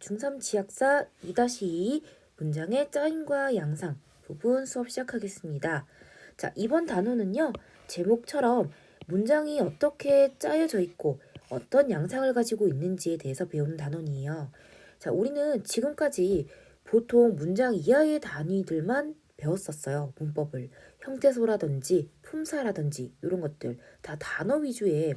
중3 지학사 2-2 문장의 짜임과 양상 부분 수업 시작하겠습니다. 자, 이번 단어는요. 제목처럼 문장이 어떻게 짜여져 있고 어떤 양상을 가지고 있는지에 대해서 배우는 단원이에요. 자, 우리는 지금까지 보통 문장 이하의 단위들만 배웠었어요. 문법을. 형태소라든지 품사라든지 이런 것들 다 단어 위주의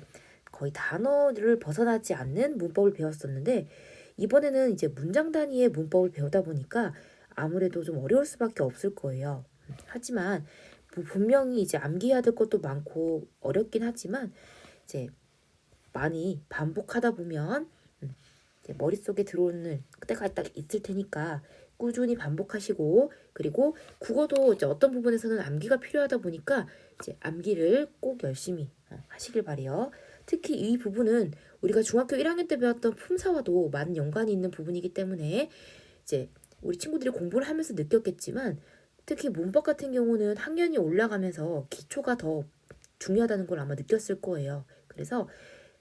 거의 단어를 벗어나지 않는 문법을 배웠었는데 이번에는 이제 문장 단위의 문법을 배우다 보니까 아무래도 좀 어려울 수밖에 없을 거예요. 하지만 뭐 분명히 이제 암기해야 될 것도 많고 어렵긴 하지만 이제 많이 반복하다 보면 이제 머릿속에 들어오는 때가 딱 있을 테니까 꾸준히 반복하시고, 그리고 국어도 이제 어떤 부분에서는 암기가 필요하다 보니까 이제 암기를 꼭 열심히 하시길 바래요. 특히 이 부분은 우리가 중학교 1학년 때 배웠던 품사와도 많은 연관이 있는 부분이기 때문에 이제 우리 친구들이 공부를 하면서 느꼈겠지만, 특히 문법 같은 경우는 학년이 올라가면서 기초가 더 중요하다는 걸 아마 느꼈을 거예요. 그래서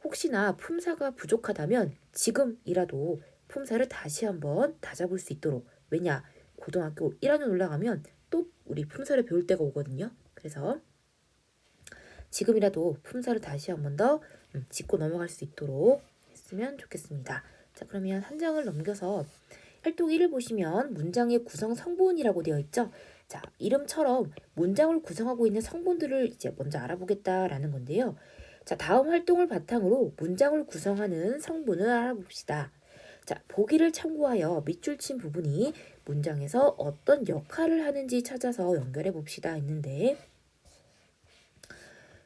혹시나 품사가 부족하다면 지금이라도 품사를 다시 한번 다잡을 수 있도록, 왜냐, 고등학교 1학년 올라가면 또 우리 품사를 배울 때가 오거든요. 그래서 지금이라도 품사를 다시 한번 더 짚고 넘어갈 수 있도록 했으면 좋겠습니다. 자, 그러면 한 장을 넘겨서 활동 1을 보시면 문장의 구성 성분이라고 되어 있죠. 자, 이름처럼 문장을 구성하고 있는 성분들을 이제 먼저 알아보겠다라는 건데요. 자, 다음 활동을 바탕으로 문장을 구성하는 성분을 알아봅시다. 자, 보기를 참고하여 밑줄 친 부분이 문장에서 어떤 역할을 하는지 찾아서 연결해 봅시다 했는데,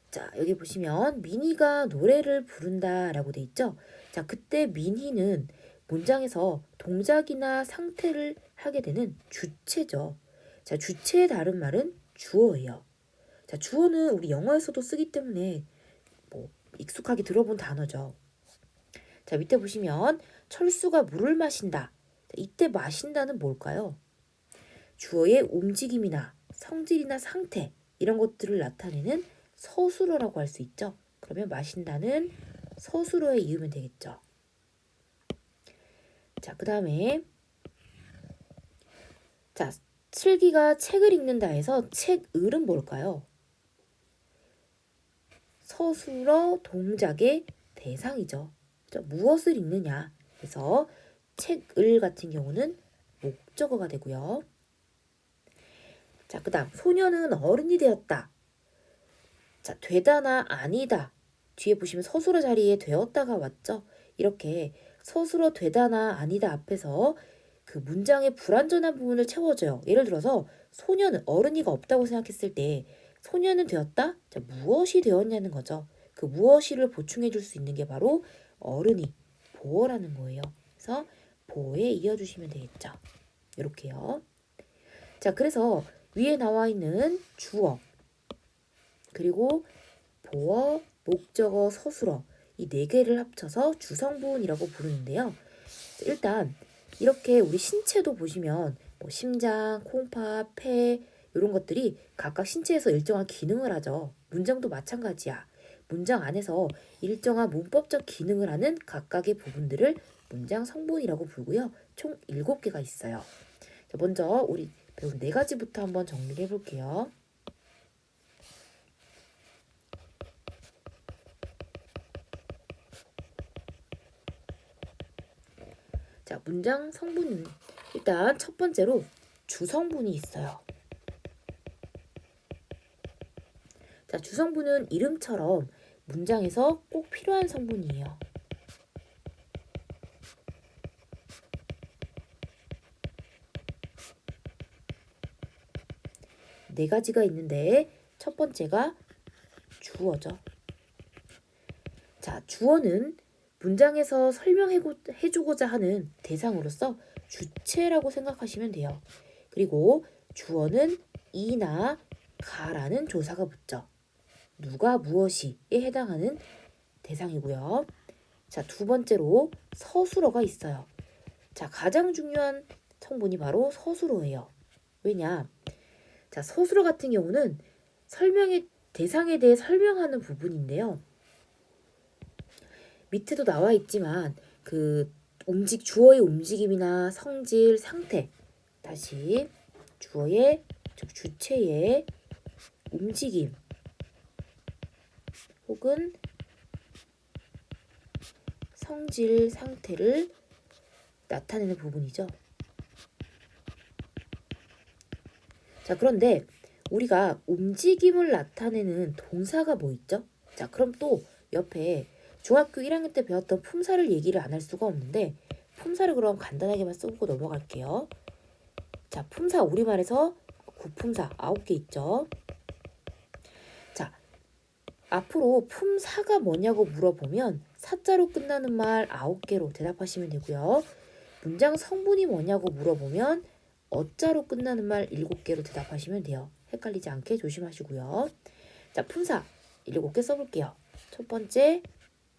자, 여기 보시면 민희가 노래를 부른다 라고 돼 있죠. 자, 그때 민희는 문장에서 동작이나 상태를 하게 되는 주체죠. 자, 주체의 다른 말은 주어예요. 자, 주어는 우리 영어에서도 쓰기 때문에 뭐 익숙하게 들어본 단어죠. 자, 밑에 보시면 철수가 물을 마신다. 자, 이때 마신다는 뭘까요? 주어의 움직임이나 성질이나 상태 이런 것들을 나타내는 서술어라고 할 수 있죠. 그러면 마신다는 서술어에 이으면 되겠죠. 자, 그 다음에 자, 슬기가 책을 읽는다 해서 책을은 뭘까요? 서술어 동작의 대상이죠. 무엇을 읽느냐 그래서 책을 같은 경우는 목적어가 되고요. 자, 그 다음 소녀는 어른이 되었다. 자, 되다나 아니다. 뒤에 보시면 서술어 자리에 되었다가 왔죠. 이렇게 서술어 되다나 아니다 앞에서 그 문장의 불완전한 부분을 채워줘요. 예를 들어서 소녀는 어른이가 없다고 생각했을 때 소녀는 되었다? 자, 무엇이 되었냐는 거죠. 그 무엇이를 보충해 줄 수 있는 게 바로 어른이 보어라는 거예요. 그래서 보어에 이어주시면 되겠죠. 이렇게요. 자, 그래서 위에 나와 있는 주어 그리고 보어, 목적어, 서술어 이 네 개를 합쳐서 주성분이라고 부르는데요. 일단 이렇게 우리 신체도 보시면 뭐 심장, 콩팥, 폐 이런 것들이 각각 신체에서 일정한 기능을 하죠. 문장도 마찬가지야. 문장 안에서 일정한 문법적 기능을 하는 각각의 부분들을 문장 성분이라고 부르고요. 총 7개가 있어요. 자, 먼저 우리 배운 4가지부터 한번 정리를 해볼게요. 자, 문장 성분은 일단 첫 번째로 주성분이 있어요. 자, 주성분은 이름처럼 문장에서 꼭 필요한 성분이에요. 네 가지가 있는데 첫 번째가 주어죠. 자, 주어는 문장에서 설명해주고자 하는 대상으로서 주체라고 생각하시면 돼요. 그리고 주어는 이나 가라는 조사가 붙죠. 누가 무엇이에 해당하는 대상이고요. 자, 두 번째로 서술어가 있어요. 자, 가장 중요한 성분이 바로 서술어예요. 왜냐? 자, 서술어 같은 경우는 설명의 대상에 대해 설명하는 부분인데요. 밑에도 나와 있지만 그 주어의 움직임이나 성질, 상태. 다시 주어의, 즉 주체의 움직임 혹은 성질, 상태를 나타내는 부분이죠. 자, 그런데 우리가 움직임을 나타내는 동사가 뭐 있죠? 자, 그럼 또 옆에 중학교 1학년 때 배웠던 품사를 얘기를 안 할 수가 없는데 품사를 그럼 간단하게만 써보고 넘어갈게요. 자, 품사 우리말에서 구품사 9개 있죠. 자, 앞으로 품사가 뭐냐고 물어보면 사자로 끝나는 말 9개로 대답하시면 되고요. 문장 성분이 뭐냐고 물어보면 어자로 끝나는 말 7개로 대답하시면 돼요. 헷갈리지 않게 조심하시고요. 자, 품사 7개 써볼게요. 첫 번째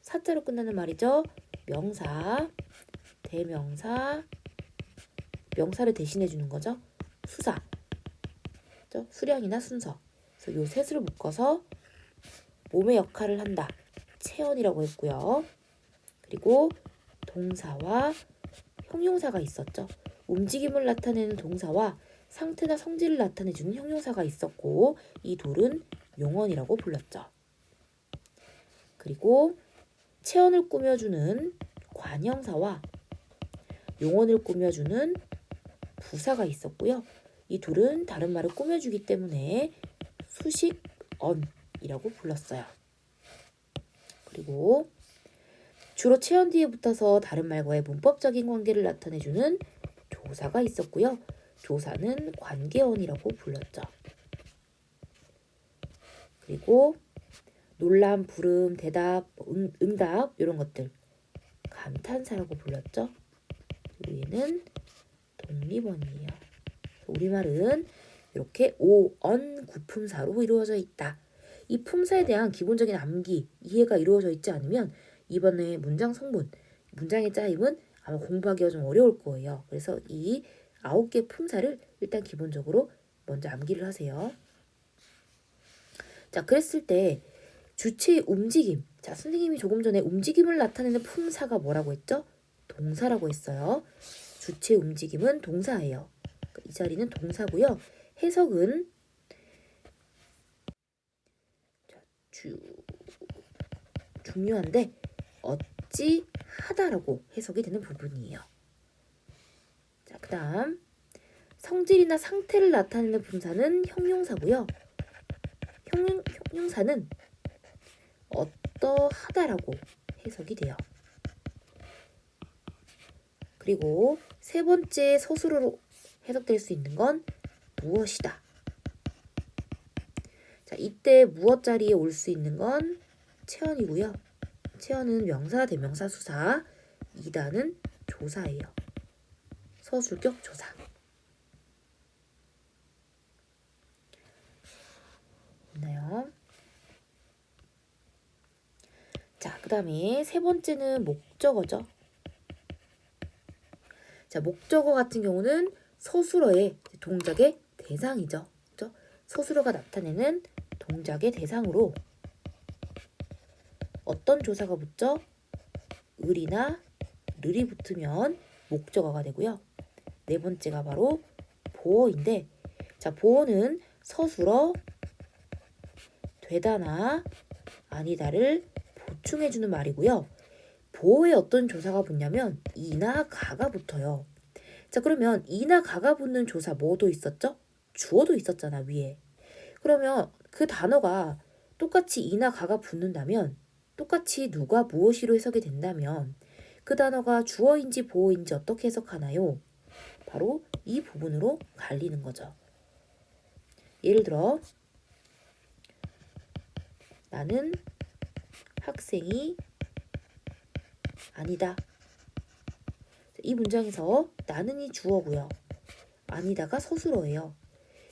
사자로 끝나는 말이죠. 명사, 대명사, 명사를 대신해 주는 거죠. 수사, 수량이나 순서. 그래서 요 셋을 묶어서 몸의 역할을 한다. 체언이라고 했고요. 그리고 동사와 형용사가 있었죠. 움직임을 나타내는 동사와 상태나 성질을 나타내주는 형용사가 있었고 이 둘은 용언이라고 불렀죠. 그리고 체언을 꾸며주는 관형사와 용언을 꾸며주는 부사가 있었고요. 이 둘은 다른 말을 꾸며주기 때문에 수식언이라고 불렀어요. 그리고 주로 체언 뒤에 붙어서 다른 말과의 문법적인 관계를 나타내주는 조사가 있었고요. 조사는 관계언이라고 불렀죠. 그리고 논란, 불음, 대답, 응답 이런 것들 감탄사라고 불렀죠. 위에는 독립언이에요. 우리말은 이렇게 5언 구품사로 이루어져 있다. 이 품사에 대한 기본적인 암기, 이해가 이루어져 있지 않으면 이번에 문장 성분, 문장의 짜임은 아마 공부하기가 좀 어려울 거예요. 그래서 이 9개 품사를 일단 기본적으로 먼저 암기를 하세요. 자, 그랬을 때 주체의 움직임. 자, 선생님이 조금 전에 움직임을 나타내는 품사가 뭐라고 했죠? 동사라고 했어요. 주체의 움직임은 동사예요. 이 자리는 동사고요. 해석은 중요한데 어찌 하다라고 해석이 되는 부분이에요. 자, 그 다음 성질이나 상태를 나타내는 품사는 형용사고요. 형용사는 어떠하다라고 해석이 돼요. 그리고 세 번째 서술어로 해석될 수 있는 건 무엇이다. 자, 이때 무엇 자리에 올 수 있는 건 체언이고요. 체언은 명사, 대명사, 수사. 이다는 조사예요. 서술격 조사. 있나요? 자, 그 다음에 세 번째는 목적어죠. 자, 목적어 같은 경우는 서술어의 동작의 대상이죠. 그렇죠? 서술어가 나타내는 동작의 대상으로 어떤 조사가 붙죠? 을이나 르이 붙으면 목적어가 되고요. 네 번째가 바로 보어인데, 자, 보어는 서술어 되다나 아니다를 보충해주는 말이고요. 보어에 어떤 조사가 붙냐면 이나 가가 붙어요. 자, 그러면 이나 가가 붙는 조사 뭐도 있었죠? 주어도 있었잖아, 위에. 그러면 그 단어가 똑같이 이나 가가 붙는다면, 똑같이 누가 무엇이로 해석이 된다면 그 단어가 주어인지 보어인지 어떻게 해석하나요? 바로 이 부분으로 갈리는 거죠. 예를 들어 나는 학생이 아니다. 이 문장에서 나는이 주어고요. 아니다가 서술어예요.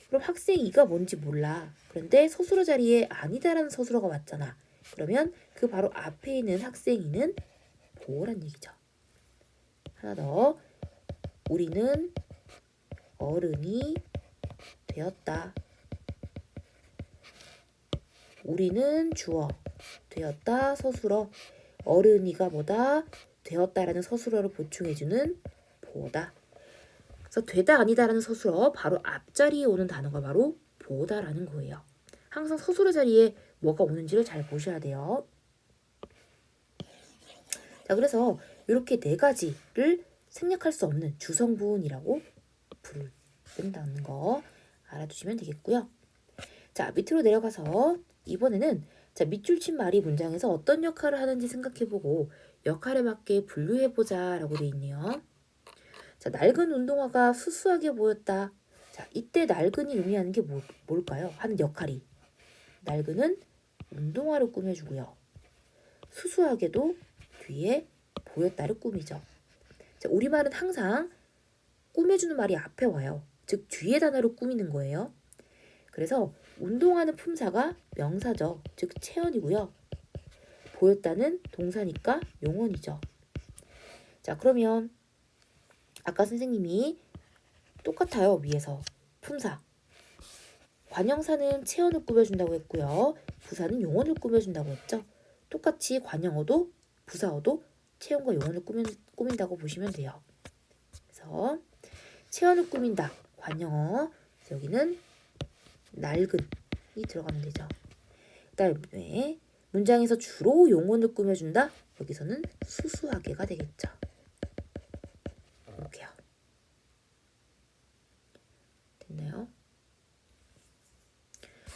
그럼 학생이가 뭔지 몰라. 그런데 서술어 자리에 아니다라는 서술어가 왔잖아. 그러면 그 바로 앞에 있는 학생이는 보어란 얘기죠. 하나 더. 우리는 어른이 되었다. 우리는 주어, 되었다 서술어. 어른이가 뭐다? 되었다라는 서술어를 보충해주는 보다. 그래서 되다 아니다라는 서술어 바로 앞자리에 오는 단어가 바로 보다라는 거예요. 항상 서술어 자리에 뭐가 오는지를 잘 보셔야 돼요. 자, 그래서 이렇게 네 가지를 생략할 수 없는 주성분이라고 부른다는 거 알아두시면 되겠고요. 자, 밑으로 내려가서 이번에는 자, 밑줄 친 말이 문장에서 어떤 역할을 하는지 생각해보고 역할에 맞게 분류해보자 라고 되어 있네요. 자, 낡은 운동화가 수수하게 보였다. 자, 이때 낡은이 의미하는 게 뭘까요? 하는 역할이. 낡은은 운동화를 꾸며주고요. 수수하게도 뒤에 보였다를 꾸미죠. 자, 우리말은 항상 꾸며주는 말이 앞에 와요. 즉 뒤에 단어를 꾸미는 거예요. 그래서 운동화는 품사가 명사죠. 즉 체언이고요. 보였다는 동사니까 용언이죠. 자, 그러면 아까 선생님이 똑같아요. 위에서 품사. 관형사는 체언을 꾸며준다고 했고요. 부사는 용언을 꾸며준다고 했죠. 똑같이 관형어도 부사어도 체언과 용언을 꾸민다고 보시면 돼요. 그래서 체언을 꾸민다. 관형어. 여기는 낡은이 들어가면 되죠. 그다음에 문장에서 주로 용언을 꾸며준다. 여기서는 수수하게가 되겠죠. 이렇게요. 됐나요?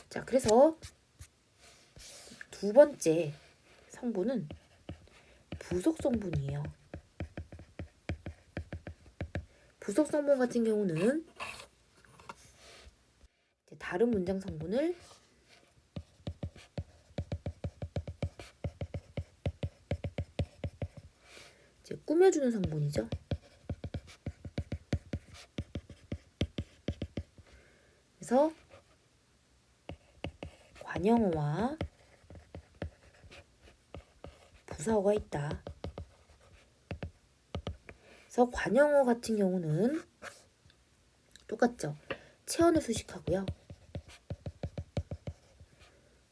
자, 그래서 두 번째 성분은 부속 성분이에요. 부속 성분 같은 경우는 다른 문장 성분을 이제 꾸며주는 성분이죠. 그래서 관형어와 부사어가 있다. 그래서 관형어 같은 경우는 똑같죠. 체언을 수식하고요.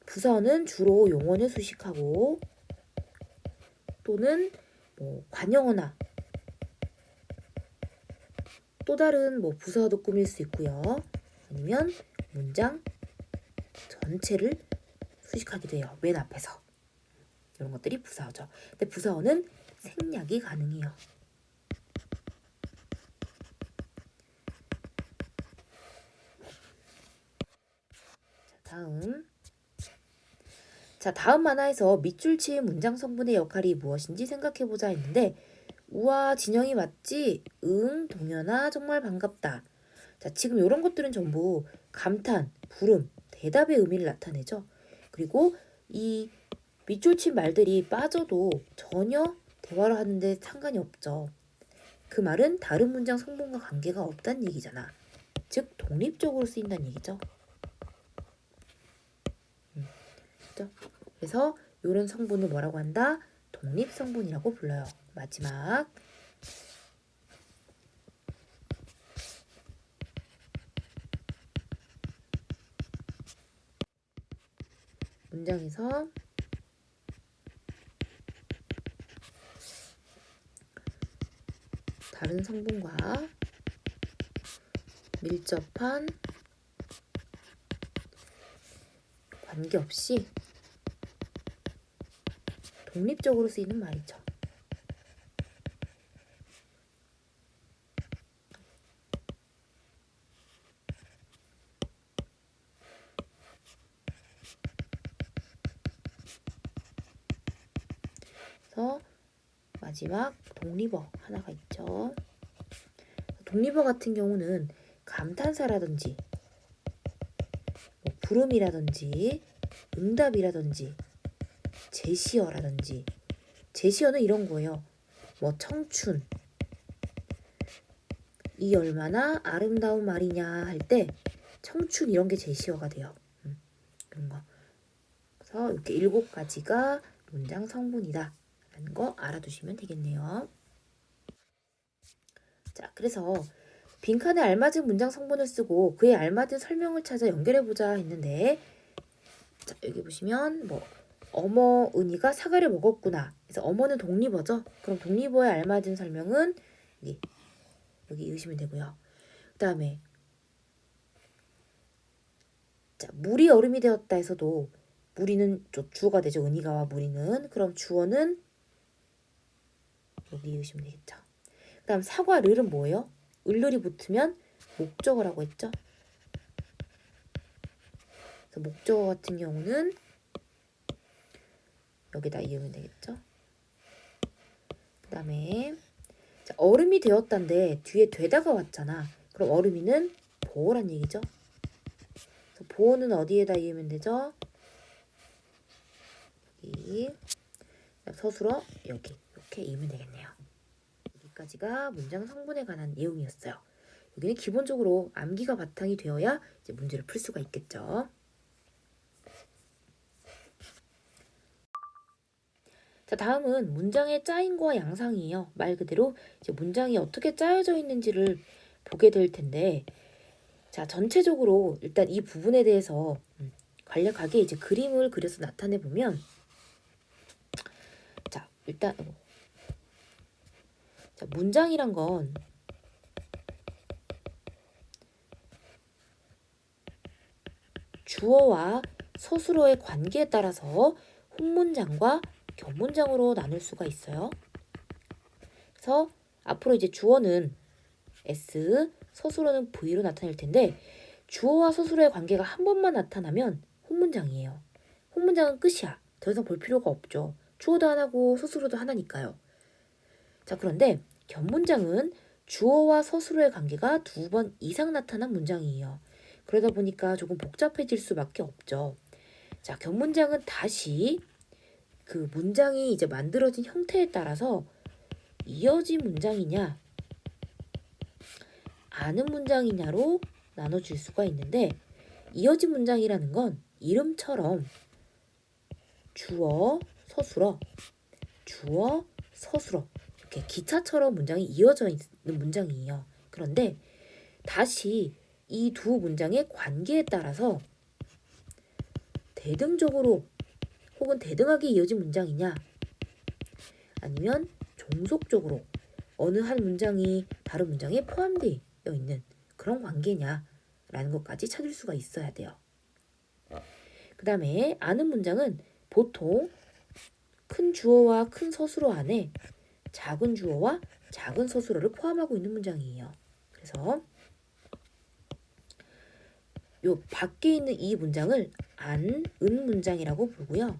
부사어는 주로 용언을 수식하고 또는 관형어나 또 다른 부사어도 꾸밀 수 있고요. 아니면 문장 전체를 수식하기도 해요. 맨 앞에서. 이런 것들이 부사어죠. 근데 부사어는 생략이 가능해요. 다음 만화에서 밑줄 치인 문장 성분의 역할이 무엇인지 생각해보자 했는데 우와 진영이 맞지? 응 동현아 정말 반갑다. 자, 지금 이런 것들은 전부 감탄, 부름, 대답의 의미를 나타내죠. 그리고 이 밑줄 친 말들이 빠져도 전혀 대화를 하는데 상관이 없죠. 그 말은 다른 문장 성분과 관계가 없다는 얘기잖아. 즉 독립적으로 쓰인다는 얘기죠. 그렇죠? 그래서 이런 성분을 뭐라고 한다? 독립성분이라고 불러요. 마지막 문장에서 다른 성분과 밀접한 관계없이 독립적으로 쓰이는 말이죠. 그래서 마지막 독립어 하나가 있죠. 독립어 같은 경우는 감탄사라든지 부름이라든지 응답이라든지 제시어라든지 제시어는 이런 거예요. 청춘 이 얼마나 아름다운 말이냐 할 때 청춘 이런 게 제시어가 돼요. 그런 거. 그래서 이렇게 7가지가 문장 성분이다 라는 거 알아두시면 되겠네요. 자, 그래서 빈칸에 알맞은 문장 성분을 쓰고 그에 알맞은 설명을 찾아 연결해보자 했는데 자, 여기 보시면 어머 은희가 사과를 먹었구나. 그래서 어머는 독립어죠. 그럼 독립어에 알맞은 설명은 여기 읽으시면 되고요. 그 다음에 자, 물이 얼음이 되었다 해서도 물이는 주어가 되죠. 은희가와 물이는. 그럼 주어는 여기 읽으시면 되겠죠. 그 다음 사과를은 뭐예요? 을을이 붙으면 목적어라고 했죠. 그래서 목적어 같은 경우는 여기다 이으면 되겠죠. 그 다음에 얼음이 되었다인데 뒤에 되다가 왔잖아. 그럼 얼음이는 보어란 얘기죠. 그래서 보어는 어디에다 이으면 되죠? 여기. 서술어 여기 이렇게 이으면 되겠네요. 여기까지가 문장 성분에 관한 내용이었어요. 여기는 기본적으로 암기가 바탕이 되어야 이제 문제를 풀 수가 있겠죠. 자, 다음은 문장의 짜임과 양상이에요. 말 그대로 이제 문장이 어떻게 짜여져 있는지를 보게 될 텐데, 자, 전체적으로 일단 이 부분에 대해서 간략하게 이제 그림을 그려서 나타내 보면, 자, 일단 자, 문장이란 건 주어와 서술어의 관계에 따라서 혼문장과 견문장으로 나눌 수가 있어요. 그래서 앞으로 이제 주어는 S, 서술어는 V로 나타낼 텐데 주어와 서술어의 관계가 한 번만 나타나면 혼문장이에요. 혼문장은 끝이야. 더 이상 볼 필요가 없죠. 주어도 하나고 서술어도 하나니까요. 자, 그런데 견문장은 주어와 서술어의 관계가 2번 이상 나타난 문장이에요. 그러다 보니까 조금 복잡해질 수밖에 없죠. 자, 견문장은 다시 그 문장이 이제 만들어진 형태에 따라서 이어진 문장이냐 아는 문장이냐로 나눠줄 수가 있는데, 이어진 문장이라는 건 이름처럼 주어, 서술어, 주어, 서술어 이렇게 기차처럼 문장이 이어져 있는 문장이에요. 그런데 다시 이 두 문장의 관계에 따라서 대등적으로 혹은 대등하게 이어진 문장이냐 아니면 종속적으로 어느 한 문장이 다른 문장에 포함되어 있는 그런 관계냐라는 것까지 찾을 수가 있어야 돼요. 그 다음에 아는 문장은 보통 큰 주어와 큰 서술어 안에 작은 주어와 작은 서술어를 포함하고 있는 문장이에요. 그래서 요 밖에 있는 이 문장을 안, 은 문장이라고 부르고요.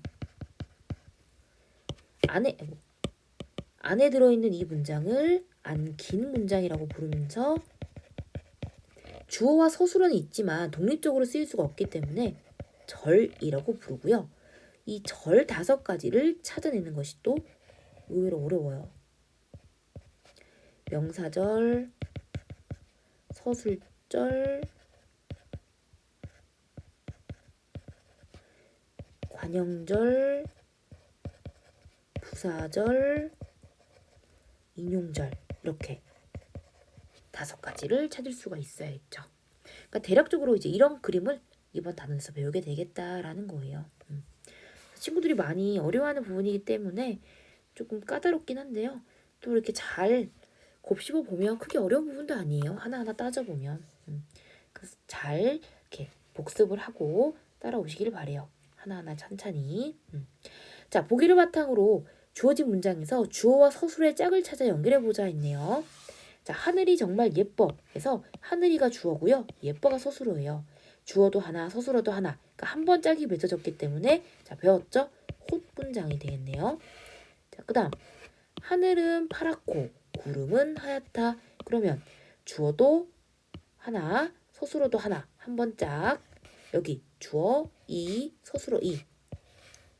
안에 들어있는 이 문장을 안긴 문장이라고 부르면서 주어와 서술어는 있지만 독립적으로 쓰일 수가 없기 때문에 절이라고 부르고요. 이 절 5가지를 찾아내는 것이 또 의외로 어려워요. 명사절, 서술절, 관형절, 부사절, 인용절 이렇게 5가지를 찾을 수가 있어야겠죠. 그러니까 대략적으로 이제 이런 그림을 이번 단원에서 배우게 되겠다라는 거예요. 친구들이 많이 어려워하는 부분이기 때문에 조금 까다롭긴 한데요. 또 이렇게 잘 곱씹어 보면 크게 어려운 부분도 아니에요. 하나하나 따져보면. 그래서 잘 이렇게 복습을 하고 따라오시길 바래요. 하나하나 천천히. 자, 보기를 바탕으로 주어진 문장에서 주어와 서술의 짝을 찾아 연결해보자 했네요. 자, 하늘이 정말 예뻐. 그래서 하늘이가 주어고요. 예뻐가 서술어예요. 주어도 하나, 서술어도 하나. 그러니까 한 번 짝이 맺어졌기 때문에 자, 배웠죠? 헛문장이 되겠네요. 자, 그 다음 하늘은 파랗고 구름은 하얗다. 그러면 주어도 하나, 서술어도 하나. 한 번 짝. 여기 주어 이, 서술어 이.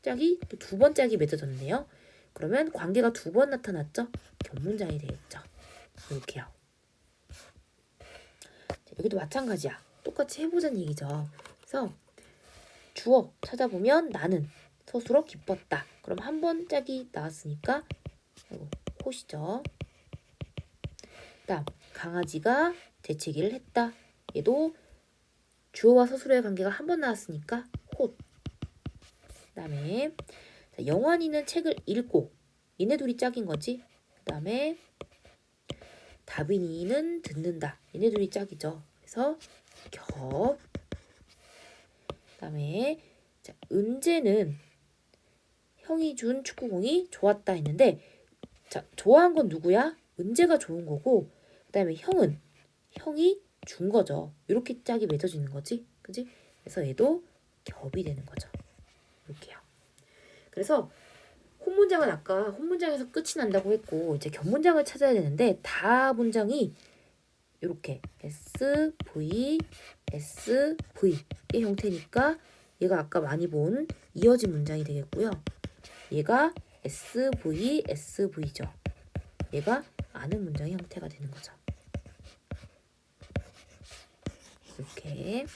짝이 또 2번 짝이 맺어졌네요. 그러면 관계가 2번 나타났죠? 견문장이 되겠죠. 이렇게요. 자, 여기도 마찬가지야. 똑같이 해보자는 얘기죠. 그래서 주어 찾아보면 나는 서술어 기뻤다. 그럼 한 번 짝이 나왔으니까 호시죠. 다음 강아지가 재채기를 했다. 얘도 주어와 서술어의 관계가 한 번 나왔으니까 홑. 그다음에 자, 영환이는 책을 읽고 얘네 둘이 짝인 거지. 그다음에 다빈이는 듣는다. 얘네 둘이 짝이죠. 그래서 겹. 그다음에 자, 은재는 형이 준 축구공이 좋았다 했는데 자, 좋아한 건 누구야? 은재가 좋은 거고 그다음에 형이 준 거죠. 이렇게 짝이 맺어지는 거지. 그지? 그래서 얘도 겹이 되는 거죠. 이렇게요. 그래서 혼문장은 아까 혼문장에서 끝이 난다고 했고 이제 겹문장을 찾아야 되는데 다 문장이 이렇게 SV, SV의 형태니까 얘가 아까 많이 본 이어진 문장이 되겠고요. 얘가 SV, SV죠. 얘가 아는 문장의 형태가 되는 거죠. 이렇게.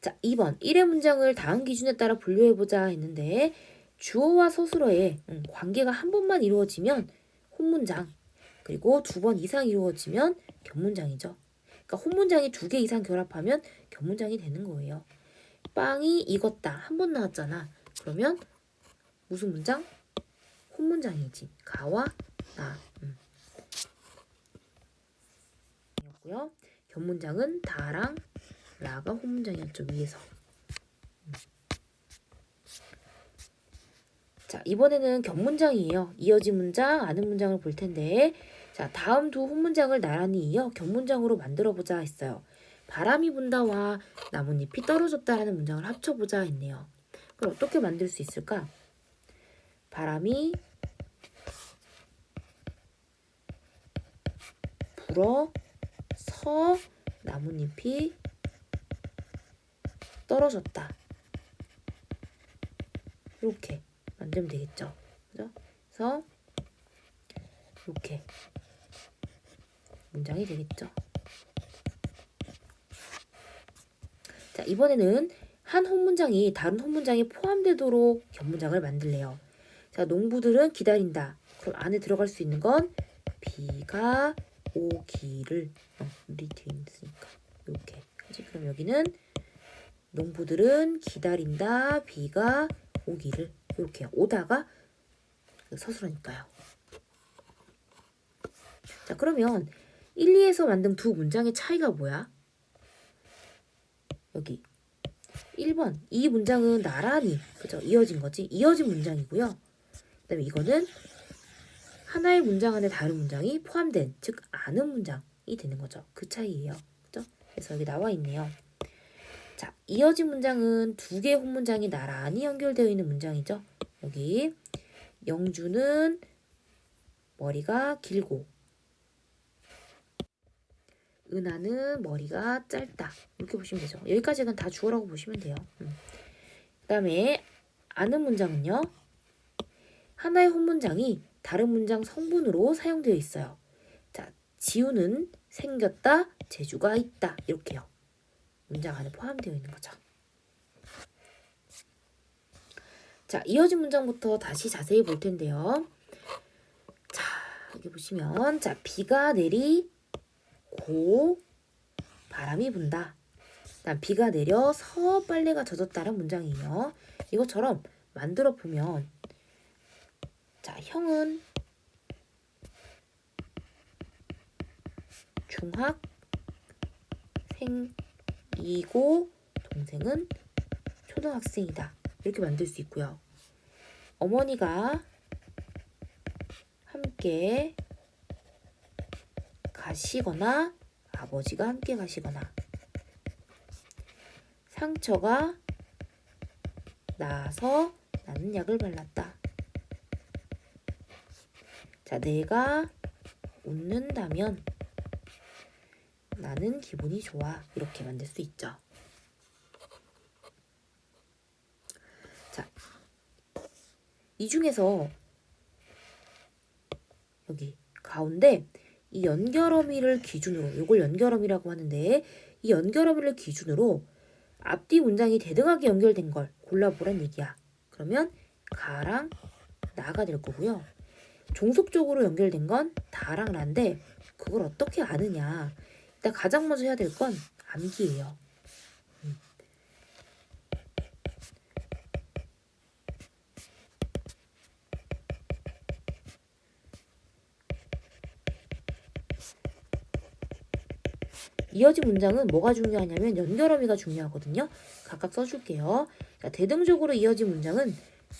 자, 2번 1의 문장을 다음 기준에 따라 분류해보자 했는데 주어와 서술어의 관계가 한 번만 이루어지면 혼문장 그리고 2번 이상 이루어지면 겹문장이죠. 그러니까 혼문장이 2개 이상 결합하면 겹문장이 되는 거예요. 빵이 익었다 한 번 나왔잖아. 그러면 무슨 문장? 혼문장이지. 가와 나. 이었고요. 겹문장은 다랑 라가 혼문장이었죠. 위에서. 자, 이번에는 겹문장이에요. 이어진 문장, 아는 문장을 볼 텐데 자, 다음 두 혼문장을 나란히 이어 겹문장으로 만들어보자 했어요. 바람이 분다와 나뭇잎이 떨어졌다라는 문장을 합쳐보자 했네요. 그럼 어떻게 만들 수 있을까? 바람이 불어서 나뭇잎이 떨어졌다. 이렇게 만들면 되겠죠. 그죠? 그래서 이렇게 문장이 되겠죠. 자, 이번에는 한 혼문장이 다른 혼문장에 포함되도록 겹문장을 만들래요. 자, 농부들은 기다린다. 그럼 안에 들어갈 수 있는 건 비가 오기를 우리 뒤에 있으니까 이렇게. 그치? 그럼 여기는 농부들은 기다린다. 비가 오기를 이렇게 오다가 서술하니까요. 자, 그러면 1, 2에서 만든 두 문장의 차이가 뭐야? 여기 1번 이 문장은 나란히 그죠? 이어진 거지. 이어진 문장이고요. 그다음에 이거는 하나의 문장 안에 다른 문장이 포함된 즉 아는 문장이 되는 거죠. 그 차이예요. 그죠? 그래서 여기 나와 있네요. 자, 이어진 문장은 두 개의 혼문장이 나란히 연결되어 있는 문장이죠. 여기 영주는 머리가 길고 은하는 머리가 짧다. 이렇게 보시면 되죠. 여기까지는 다 주어라고 보시면 돼요. 그 다음에 아는 문장은요. 하나의 혼문장이 다른 문장 성분으로 사용되어 있어요. 자, 지우는 생겼다, 재주가 있다. 이렇게요. 문장 안에 포함되어 있는 거죠. 자, 이어진 문장부터 다시 자세히 볼 텐데요. 자, 여기 보시면 자, 비가 내리고 바람이 분다. 난 비가 내려서 빨래가 젖었다는 문장이에요. 이것처럼 만들어 보면 자, 형은 중학생이고 동생은 초등학생이다. 이렇게 만들 수 있고요. 어머니가 함께 가시거나 아버지가 함께 가시거나 상처가 나서 나는 약을 발랐다. 자, 내가 웃는다면 나는 기분이 좋아. 이렇게 만들 수 있죠. 자, 이 중에서 여기 가운데 이 연결어미를 기준으로 이걸 연결어미라고 하는데 이 연결어미를 기준으로 앞뒤 문장이 대등하게 연결된 걸 골라보란 얘기야. 그러면 가랑 나가 될 거고요. 종속적으로 연결된 건 다랑 라인데 그걸 어떻게 아느냐. 일단 가장 먼저 해야 될 건 암기예요. 이어진 문장은 뭐가 중요하냐면 연결어미가 중요하거든요. 각각 써줄게요. 자, 대등적으로 이어진 문장은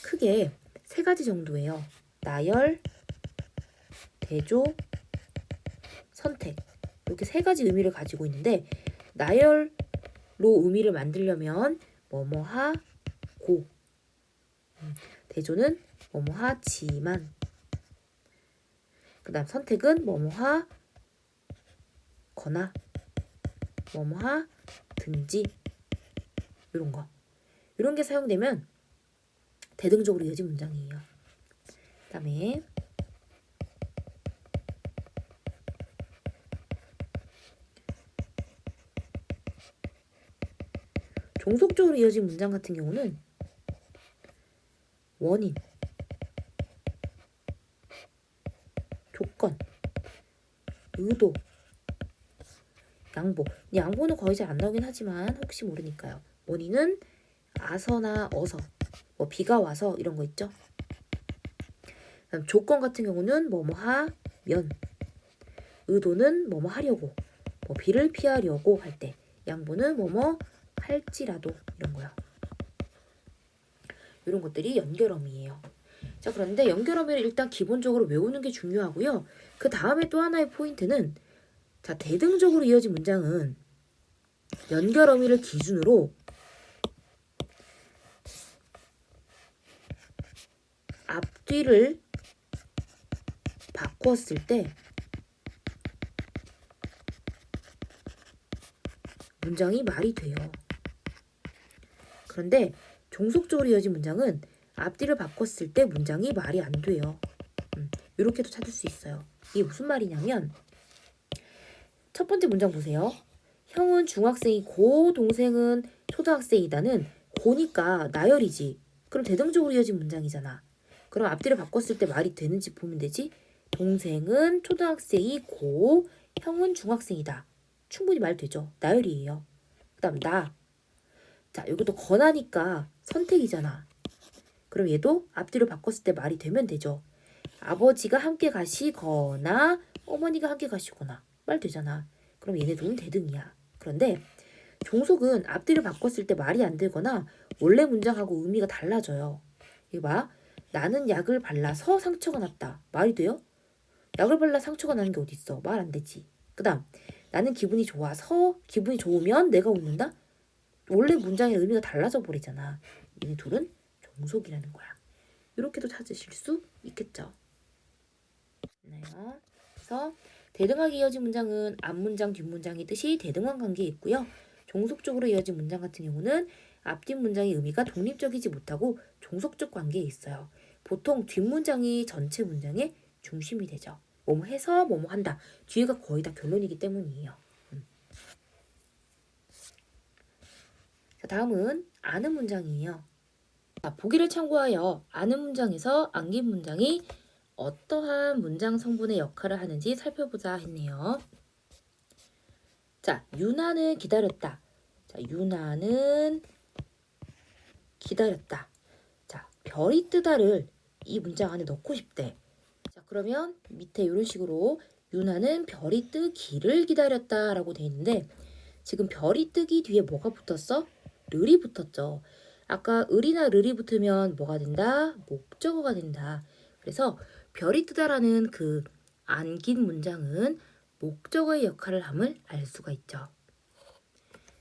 크게 세 가지 정도예요. 나열, 대조, 선택. 이렇게 세 가지 의미를 가지고 있는데 나열로 의미를 만들려면 뭐뭐하 고, 대조는 뭐뭐하지만, 그 다음 선택은 뭐뭐하 거나 뭐뭐하 든지, 이런 거. 이런 게 사용되면 대등적으로 이어진 문장이에요. 그 다음에 종속적으로 이어진 문장 같은 경우는 원인, 조건, 의도, 양보. 양보는 거의 잘 안 나오긴 하지만 혹시 모르니까요. 원인은 아서나 어서, 뭐 비가 와서 이런 거 있죠. 그다음 조건 같은 경우는 뭐뭐 하면, 의도는 뭐뭐 하려고, 뭐 비를 피하려고 할 때, 양보는 뭐뭐 할지라도, 이런 거요. 이런 것들이 연결어미예요. 자, 그런데 연결어미를 일단 기본적으로 외우는 게 중요하고요. 그 다음에 또 하나의 포인트는, 자, 대등적으로 이어진 문장은 연결어미를 기준으로 앞뒤를 바꿨을 때 문장이 말이 돼요. 그런데 종속적으로 이어진 문장은 앞뒤를 바꿨을 때 문장이 말이 안 돼요. 이렇게도 찾을 수 있어요. 이게 무슨 말이냐면, 첫 번째 문장 보세요. 형은 중학생이고 동생은 초등학생이다는 고니까 나열이지. 그럼 대등적으로 이어진 문장이잖아. 그럼 앞뒤를 바꿨을 때 말이 되는지 보면 되지. 동생은 초등학생이고 형은 중학생이다. 충분히 말 되죠. 나열이에요. 그 다음 나. 자, 이것도 거나니까 선택이잖아. 그럼 얘도 앞뒤를 바꿨을 때 말이 되면 되죠. 아버지가 함께 가시거나 어머니가 함께 가시거나 말 되잖아. 그럼 얘네 둘은 대등이야. 그런데 종속은 앞뒤를 바꿨을 때 말이 안 되거나 원래 문장하고 의미가 달라져요. 이거 봐. 나는 약을 발라서 상처가 났다. 말이 돼요? 약을 발라 상처가 나는 게 어딨어. 말 안 되지. 그 다음 나는 기분이 좋아서, 기분이 좋으면 내가 웃는다? 원래 문장의 의미가 달라져 버리잖아. 얘네 둘은 종속이라는 거야. 이렇게도 찾으실 수 있겠죠. 네. 그래서 대등하게 이어진 문장은 앞문장, 뒷문장의 뜻이 대등한 관계에 있고요. 종속적으로 이어진 문장 같은 경우는 앞뒷 문장의 의미가 독립적이지 못하고 종속적 관계에 있어요. 보통 뒷문장이 전체 문장의 중심이 되죠. 뭐뭐 해서 뭐뭐 한다. 뒤에가 거의 다 결론이기 때문이에요. 자, 다음은 아는 문장이에요. 자, 보기를 참고하여 아는 문장에서 안긴 문장이 어떠한 문장 성분의 역할을 하는지 살펴보자 했네요. 자, 유나는 기다렸다. 자, 유나는 기다렸다. 자, 별이 뜨다를 이 문장 안에 넣고 싶대. 자, 그러면 밑에 이런 식으로 유나는 별이 뜨기를 기다렸다 라고 돼 있는데, 지금 별이 뜨기 뒤에 뭐가 붙었어? 를이 붙었죠. 아까 을이나 를이 붙으면 뭐가 된다? 목적어가 된다. 그래서 별이 뜨다라는 그 안긴 문장은 목적어의 역할을 함을 알 수가 있죠.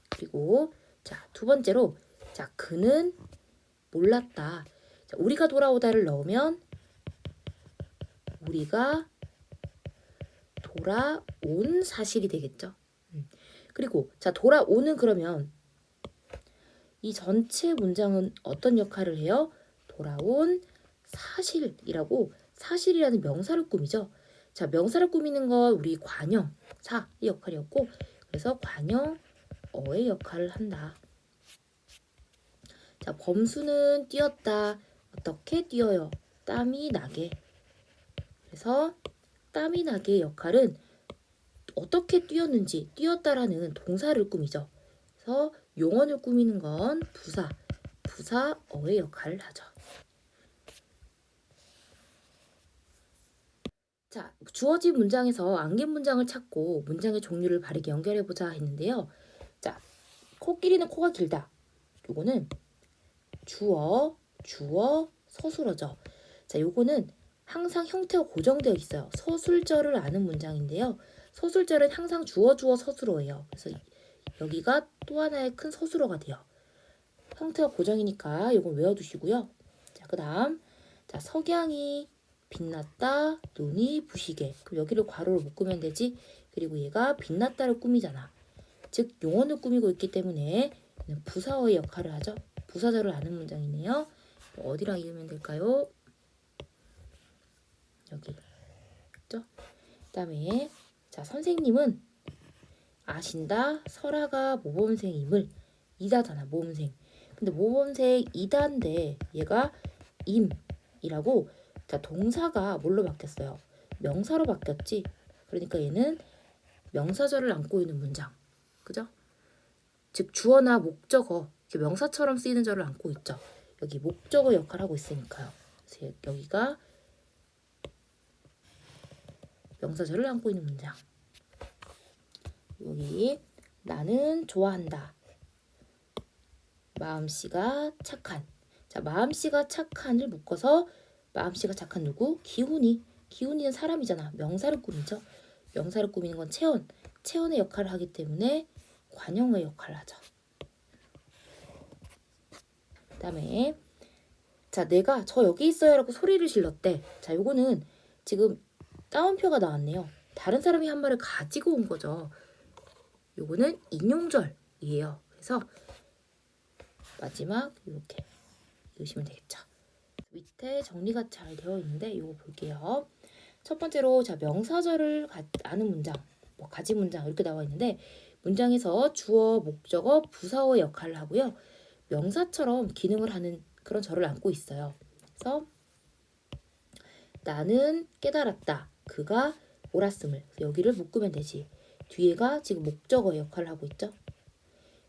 그리고 자, 두 번째로, 자, 그는 몰랐다. 자, 우리가 돌아오다를 넣으면 우리가 돌아온 사실이 되겠죠. 그리고 자, 돌아오는, 그러면 이 전체 문장은 어떤 역할을 해요? 돌아온 사실이라고, 사실이라는 명사를 꾸미죠. 자, 명사를 꾸미는 건 우리 관형사의 역할이었고, 그래서 관형어의 역할을 한다. 자, 범수는 뛰었다. 어떻게 뛰어요? 땀이 나게. 그래서 땀이 나게의 역할은 어떻게 뛰었는지, 뛰었다라는 동사를 꾸미죠. 그래서 용언을 꾸미는 건 부사어의 역할을 하죠. 자, 주어진 문장에서 안긴 문장을 찾고 문장의 종류를 바르게 연결해보자 했는데요. 자, 코끼리는 코가 길다. 요거는 주어, 서술어죠. 자, 요거는 항상 형태가 고정되어 있어요. 서술절을 아는 문장인데요. 서술절은 항상 주어, 서술어예요. 그래서 여기가 또 하나의 큰 서술어가 돼요. 형태가 고정이니까 이건 외워두시고요. 자, 그 다음, 자, 석양이 빛났다, 눈이 부시게. 그럼 여기를 괄호로 묶으면 되지. 그리고 얘가 빛났다를 꾸미잖아. 즉, 용언을 꾸미고 있기 때문에 부사어의 역할을 하죠. 부사절을 아는 문장이네요. 어디랑 이으면 될까요? 여기. 그죠? 그 다음에, 자, 선생님은 아신다, 설아가 모범생임을 이다잖아, 모범생. 근데 모범생 이다인데 얘가 임이라고, 자, 동사가 뭘로 바뀌었어요? 명사로 바뀌었지. 그러니까 얘는 명사절을 안고 있는 문장. 그죠? 즉 주어나 목적어, 이렇게 명사처럼 쓰이는 절을 안고 있죠. 여기 목적어 역할을 하고 있으니까요. 그래서 여기가 명사절을 안고 있는 문장. 여기 나는 좋아한다. 마음씨가 착한. 자, 마음씨가 착한을 묶어서 마음씨가 착한 누구? 기훈이는 사람이잖아. 명사를 꾸미죠. 명사를 꾸미는 건 체온의 역할을 하기 때문에 관용의 역할을 하죠. 그 다음에 자, 내가 저 여기 있어요 라고 소리를 질렀대. 자, 요거는 지금 따옴표가 나왔네요. 다른 사람이 한 말을 가지고 온 거죠. 요거는 인용절이에요. 그래서 마지막 이렇게 읽으시면 되겠죠. 밑에 정리가 잘 되어 있는데 이거 볼게요. 첫 번째로 자, 명사절을 아는 문장, 뭐 가지 문장 이렇게 나와 있는데 문장에서 주어, 목적어, 부사어의 역할을 하고요. 명사처럼 기능을 하는 그런 절을 안고 있어요. 그래서 나는 깨달았다. 그가 옳았음을. 여기를 묶으면 되지. 뒤에가 지금 목적어의 역할을 하고 있죠.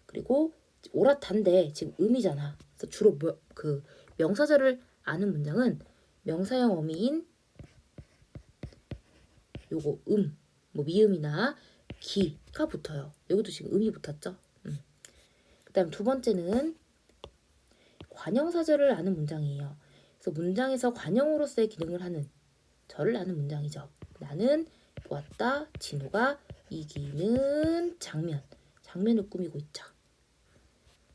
그리고 옳았단데 지금 음이잖아. 그래서 주로 그 명사절을 아는 문장은 명사형 어미인 요거 뭐 미음이나 기가 붙어요. 여기도 지금 음이 붙었죠. 그다음 두 번째는 관형사절을 아는 문장이에요. 그래서 문장에서 관형으로서의 기능을 하는 절을 아는 문장이죠. 나는 보았다. 진우가 이기는 장면을 꾸미고 있죠.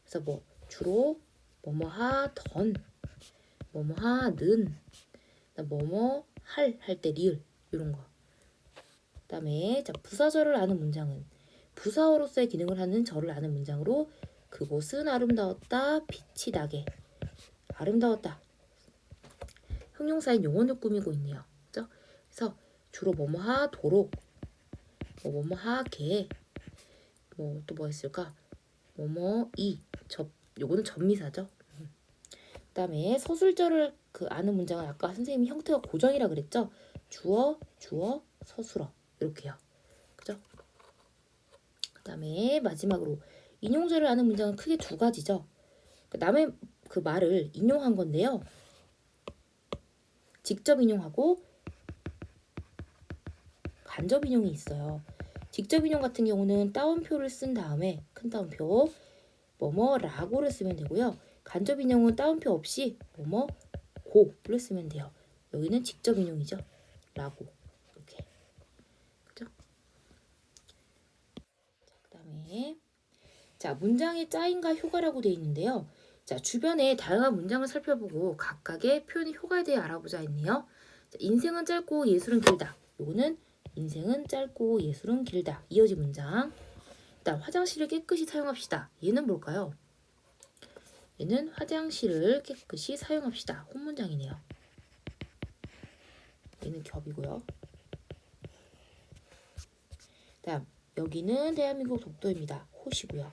그래서 뭐 주로 뭐뭐하던, 뭐뭐하는, 뭐뭐할 때 리을 이런 거. 그다음에 자, 부사절을 아는 문장은 부사어로서의 기능을 하는 절을 아는 문장으로 그곳은 아름다웠다. 빛이 나게. 아름다웠다. 형용사인 용언을 꾸미고 있네요. 그죠? 그래서 주로 뭐뭐하도록, 뭐뭐하게, 뭐 또 뭐 있을까? 뭐뭐이, 요거는 접미사죠. 그다음에 서술절을 아는 문장은 아까 선생님이 형태가 고정이라 그랬죠? 주어, 서술어 이렇게요. 그죠? 그다음에 마지막으로 인용절을 아는 문장은 크게 두 가지죠. 남의 그 말을 인용한 건데요. 직접 인용하고 간접 인용이 있어요. 직접 인용 같은 경우는 따옴표를 쓴 다음에 큰 따옴표 뭐뭐라고를 쓰면 되고요. 간접 인용은 따옴표 없이 뭐뭐고를 쓰면 돼요. 여기는 직접 인용이죠. 라고 이렇게. 그죠? 자, 그다음에 자, 문장의 짜임과 효과라고 되어 있는데요. 자, 주변에 다양한 문장을 살펴보고 각각의 표현의 효과에 대해 알아보자 했네요. 자, 인생은 짧고 예술은 길다. 요거는 인생은 짧고 예술은 길다. 이어진 문장. 일단 화장실을 깨끗이 사용합시다. 얘는 뭘까요? 얘는 화장실을 깨끗이 사용합시다. 혼문장이네요. 얘는 겹이고요. 다음 여기는 대한민국 독도입니다. 호시고요.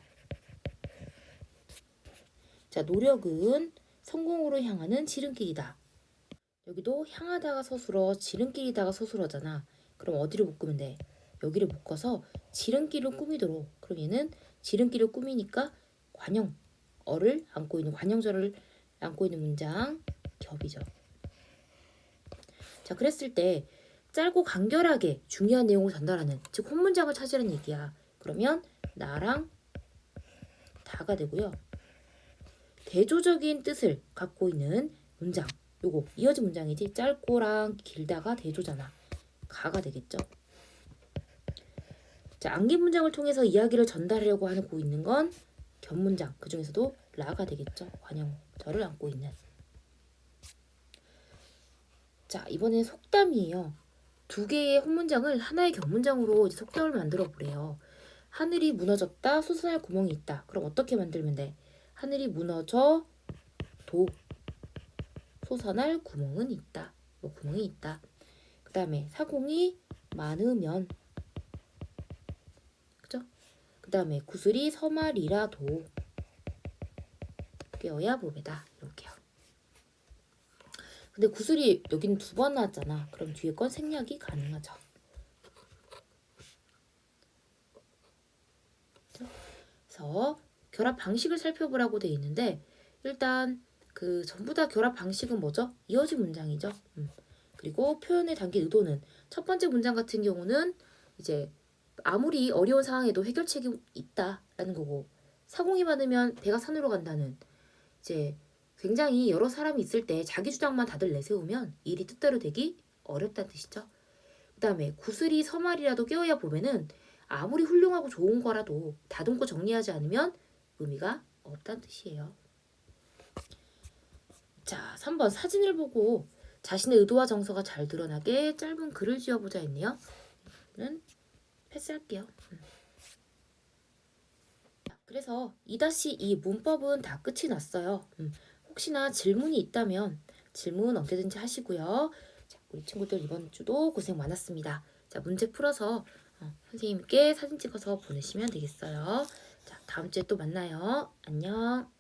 자, 노력은 성공으로 향하는 지름길이다. 여기도 향하다가 서술어, 지름길이다가 서술어잖아. 그럼 어디를 묶으면 돼? 여기를 묶어서 지름길을 꾸미도록. 그럼 얘는 지름길을 꾸미니까 관형어를 안고 있는 관형절을 안고 있는 문장 겹이죠. 자, 그랬을 때 짧고 간결하게 중요한 내용을 전달하는, 즉 혼문장을 찾으라는 얘기야. 그러면 나랑 다가 되고요. 대조적인 뜻을 갖고 있는 문장, 요거 이어진 문장이지, 짧고랑 길다가 대조잖아. 가가 되겠죠. 자, 암기 문장을 통해서 이야기를 전달하려고 하고 있는 건 견문장, 그 중에서도 라가 되겠죠. 관형절을 안고 있는. 자, 이번엔 속담이에요. 두 개의 혼문장을 하나의 견문장으로 이제 속담을 만들어 보래요. 하늘이 무너졌다, 솟아날 구멍이 있다. 그럼 어떻게 만들면 돼? 하늘이 무너져 도 솟아날 구멍은 있다. 뭐 구멍이 있다. 그 다음에 사공이 많으면, 그죠? 그 다음에 구슬이 서말이라도 꿰어야 보배다. 이렇게요. 근데 구슬이 여기는 2번 나왔잖아. 그럼 뒤에 건 생략이 가능하죠. 그래서 결합 방식을 살펴보라고 돼 있는데, 일단 그 전부 다 결합 방식은 뭐죠? 이어진 문장이죠. 그리고 표현에 담긴 의도는, 첫 번째 문장 같은 경우는 이제 아무리 어려운 상황에도 해결책이 있다라는 거고, 사공이 많으면 배가 산으로 간다는, 이제 굉장히 여러 사람이 있을 때 자기 주장만 다들 내세우면 일이 뜻대로 되기 어렵다는 뜻이죠. 그 다음에 구슬이 서말이라도 깨어야 보면은 아무리 훌륭하고 좋은 거라도 다듬고 정리하지 않으면 의미가 없다는 뜻이에요. 자, 3번 사진을 보고 자신의 의도와 정서가 잘 드러나게 짧은 글을 지어보자 했네요. 는 패스할게요. 그래서 2-2 문법은 다 끝이 났어요. 혹시나 질문이 있다면 질문 언제든지 하시고요. 자, 우리 친구들 이번 주도 고생 많았습니다. 자, 문제 풀어서 선생님께 사진 찍어서 보내시면 되겠어요. 자, 다음 주에 또 만나요. 안녕.